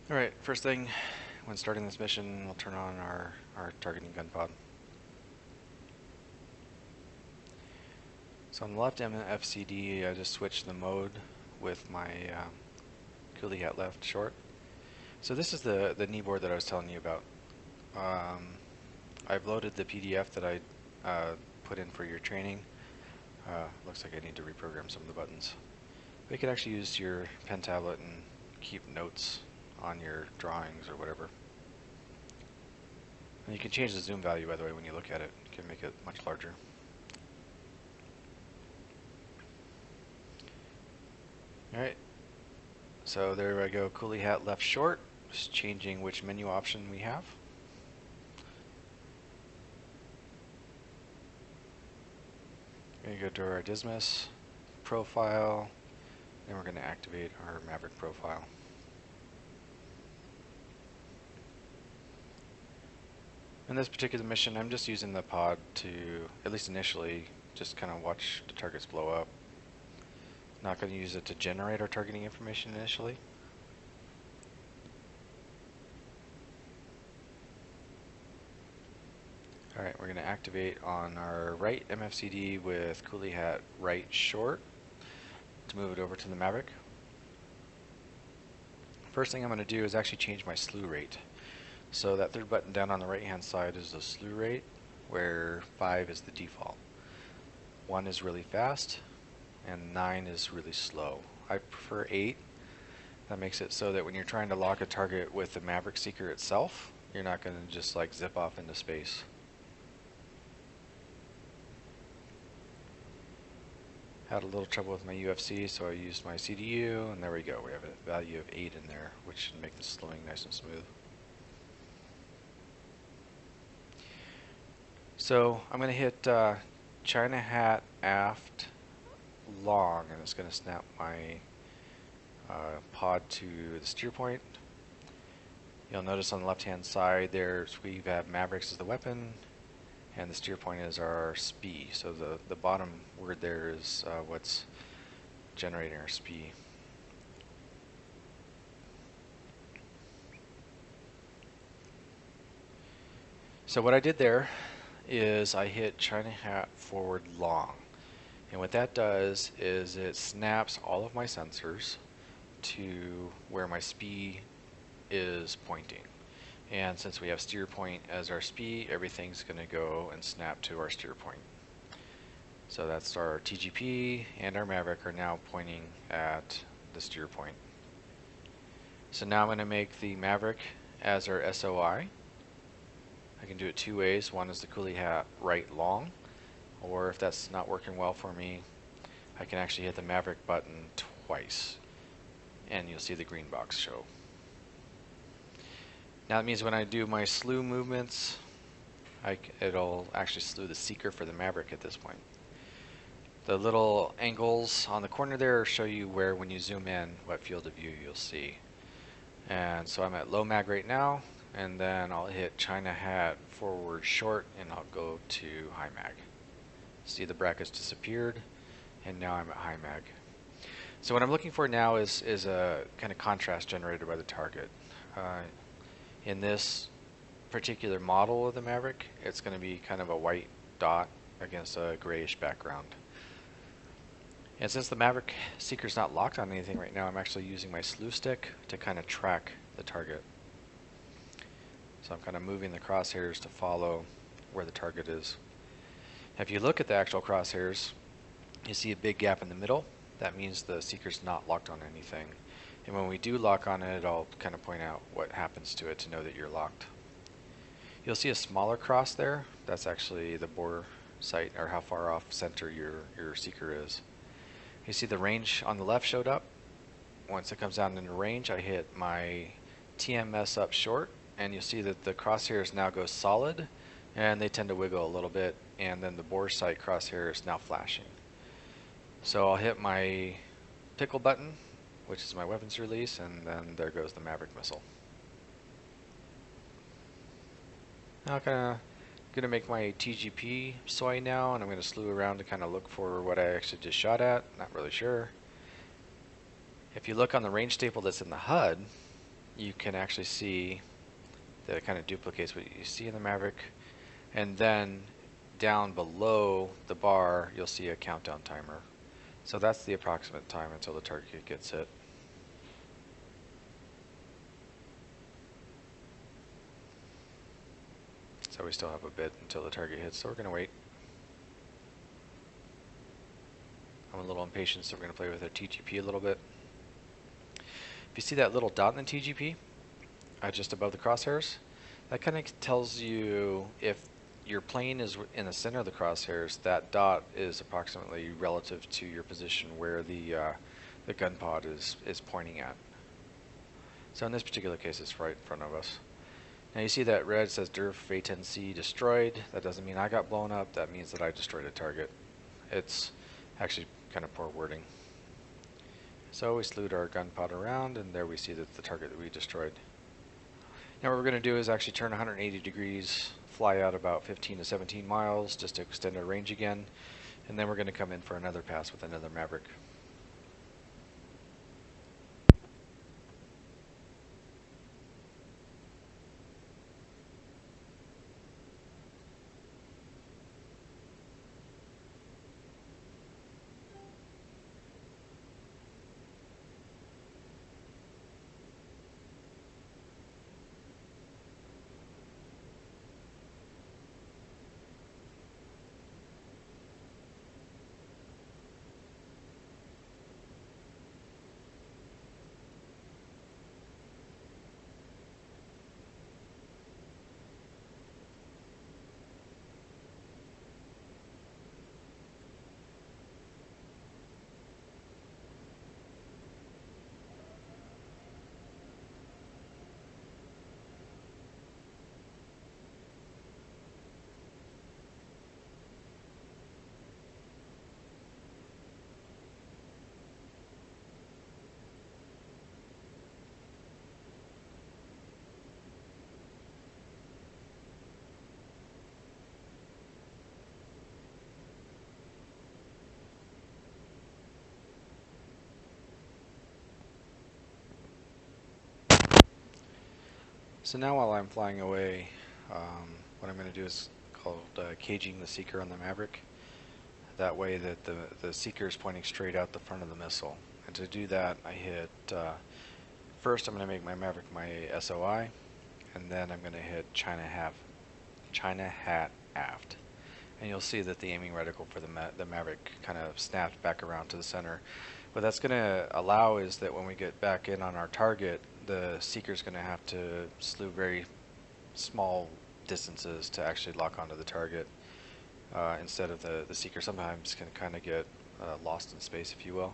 Alright, first thing, when starting this mission, we'll turn on our targeting gun pod. So on the left MFCD, I just switched the mode with my coolie hat left short. So this is the knee board that I was telling you about. I've loaded the PDF that I put in for your training. Looks like I need to reprogram some of the buttons. But you could actually use your pen tablet and keep notes on your drawings or whatever. And you can change the zoom value, by the way, when you look at it. You can make it much larger. Alright, so there I go, coolie hat left short, just changing which menu option we have. We're going to go to our Dismas profile, then we're going to activate our Maverick profile. In this particular mission, I'm just using the pod to, at least initially, just kind of watch the targets blow up. Not going to use it to generate our targeting information initially. Alright, we're going to activate on our right MFCD with coolie hat right short to move it over to the Maverick. First thing I'm going to do is actually change my slew rate. So that third button down on the right hand side is the slew rate, where 5 is the default. 1 is really fast, and 9 is really slow. I prefer 8. That makes it so that when you're trying to lock a target with the Maverick Seeker itself, you're not going to just like zip off into space. Had a little trouble with my UFC, so I used my CDU, and there we go. We have a value of 8 in there, which should make the slowing nice and smooth. So I'm going to hit China hat aft long, and it's going to snap my pod to the steer point. You'll notice on the left hand side there we have Mavericks as the weapon, and the steer point is our SPI. So the bottom word there is what's generating our SPI. So what I did there is I hit China hat forward long. And what that does is it snaps all of my sensors to where my SPI is pointing. And since we have steer point as our SPI, everything's going to go and snap to our steer point. So that's our TGP and our Maverick are now pointing at the steer point. So now I'm going to make the Maverick as our SOI. I can do it two ways. One is the coolie hat right long, or if that's not working well for me, I can actually hit the Maverick button twice, and you'll see the green box show. Now that means when I do my slew movements, it'll actually slew the Seeker for the Maverick at this point. The little angles on the corner there show you where, when you zoom in, what field of view you'll see. And so I'm at low mag right now, and then I'll hit China hat forward short, and I'll go to high mag. See, the brackets disappeared, and now I'm at high mag. So what I'm looking for now is a kind of contrast generated by the target. In this particular model of the Maverick, it's going to be kind of a white dot against a grayish background. And since the Maverick Seeker's not locked on anything right now, I'm actually using my slew stick to kind of track the target. So I'm kind of moving the crosshairs to follow where the target is. If you look at the actual crosshairs, you see a big gap in the middle. That means the Seeker's not locked on anything. And when we do lock on it, I'll kind of point out what happens to it to know that you're locked. You'll see a smaller cross there. That's actually the bore sight, or how far off center your Seeker is. You see the range on the left showed up. Once it comes down into range, I hit my TMS up short, and you'll see that the crosshairs now go solid, and they tend to wiggle a little bit, and then the bore sight crosshair is now flashing. So I'll hit my pickle button, which is my weapons release, and then there goes the Maverick missile. Now I'm going to make my TGP SOI now, and I'm going to slew around to kind of look for what I actually just shot at. Not really sure. If you look on the range staple that's in the HUD, you can actually see that it kind of duplicates what you see in the Maverick. And then down below the bar, you'll see a countdown timer. So that's the approximate time until the target gets hit. So we still have a bit until the target hits, so we're going to wait. I'm a little impatient, so we're going to play with our TGP a little bit. If you see that little dot in the TGP, just above the crosshairs, that kind of tells you if your plane is in the center of the crosshairs, that dot is approximately relative to your position where the gun pod is pointing at. So in this particular case, it's right in front of us. Now you see that red says DERF A10C destroyed. That doesn't mean I got blown up. That means that I destroyed a target. It's actually kind of poor wording. So we slewed our gun pod around, and there we see that the target that we destroyed. Now what we're going to do is actually turn 180 degrees, fly out about 15 to 17 miles just to extend our range again, and then we're going to come in for another pass with another Maverick. So now while I'm flying away, what I'm going to do is called caging the seeker on the Maverick. That way that the seeker is pointing straight out the front of the missile. And to do that, I hit, first I'm going to make my Maverick my SOI, and then I'm going to hit China hat aft. And you'll see that the aiming reticle for the Maverick kind of snapped back around to the center. What that's going to allow is that when we get back in on our target, the seeker's going to have to slew very small distances to actually lock onto the target. Instead of the seeker sometimes can kind of get lost in space, if you will.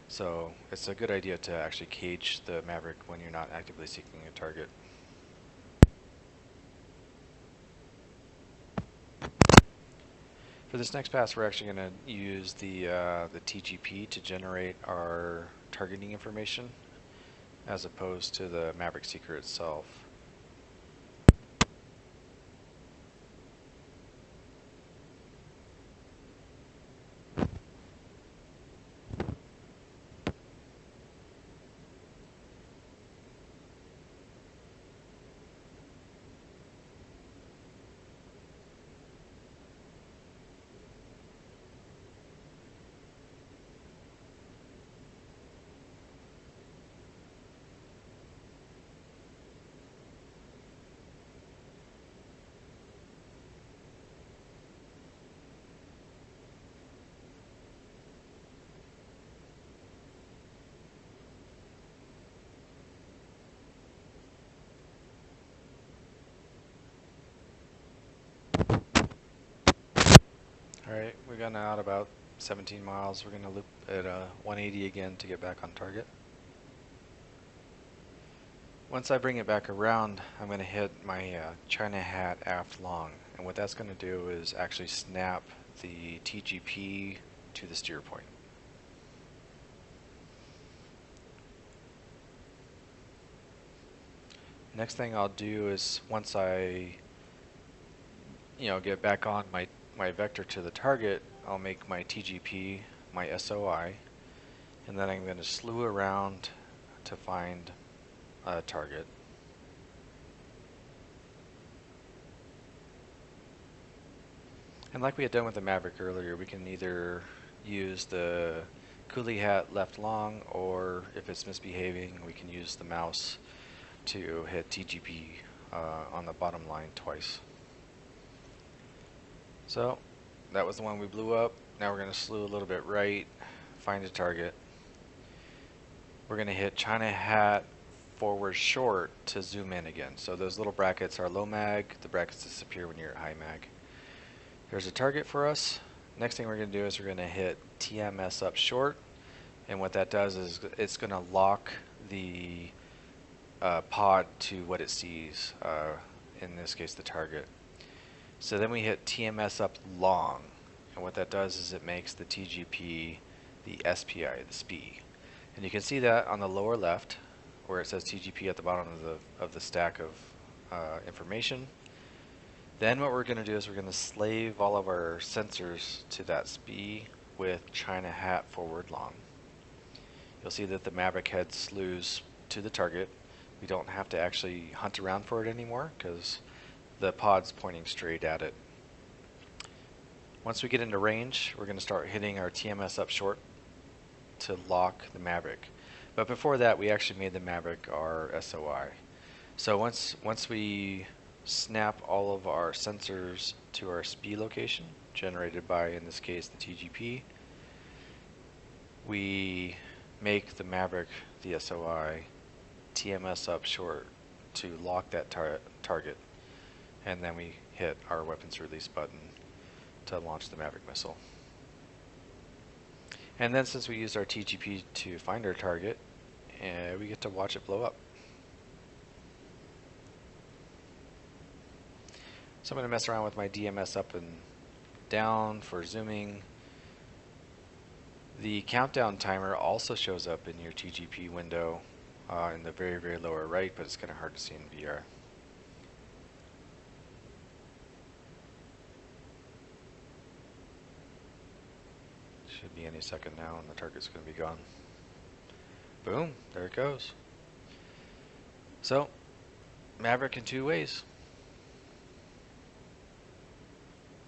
So it's a good idea to actually cage the Maverick when you're not actively seeking a target. For this next pass, we're actually going to use the TGP to generate our targeting information, as opposed to the Maverick Seeker itself. Alright, we've gone out about 17 miles. We're going to loop at 180 again to get back on target. Once I bring it back around, I'm going to hit my China hat aft long. And what that's going to do is actually snap the TGP to the steer point. Next thing I'll do is once I get back on my vector to the target, I'll make my TGP my SOI, and then I'm going to slew around to find target. And like we had done with the Maverick earlier, we can either use the coolie hat left long, or if it's misbehaving, we can use the mouse to hit TGP on the bottom line twice. So that was the one we blew up. Now we're going to slew a little bit right, find a target. We're going to hit China hat forward short to zoom in again. So those little brackets are low mag, the brackets disappear when you're at high mag. There's a target for us. Next thing we're going to do is we're going to hit TMS up short, and what that does is it's going to lock the pod to what it sees, in this case the target. So then we hit TMS up long, and what that does is it makes the TGP the SPI, the SPI. And you can see that on the lower left where it says TGP at the bottom of the stack of information. Then what we're going to do is we're going to slave all of our sensors to that SPI with China hat forward long. You'll see that the Maverick head slews to the target. We don't have to actually hunt around for it anymore because the pod's pointing straight at it. Once we get into range, we're going to start hitting our TMS up short to lock the Maverick. But before that, we actually made the Maverick our SOI. So once we snap all of our sensors to our SPI location, generated by, in this case, the TGP, we make the Maverick the SOI, TMS up short to lock that target, and then we hit our weapons release button to launch the Maverick missile. And then since we used our TGP to find our target, we get to watch it blow up. So I'm going to mess around with my DMS up and down for zooming. The countdown timer also shows up in your TGP window in the very, very lower right, but it's kind of hard to see in VR. Should be any second now and the target's going to be gone. Boom, there it goes. So, Maverick in two ways.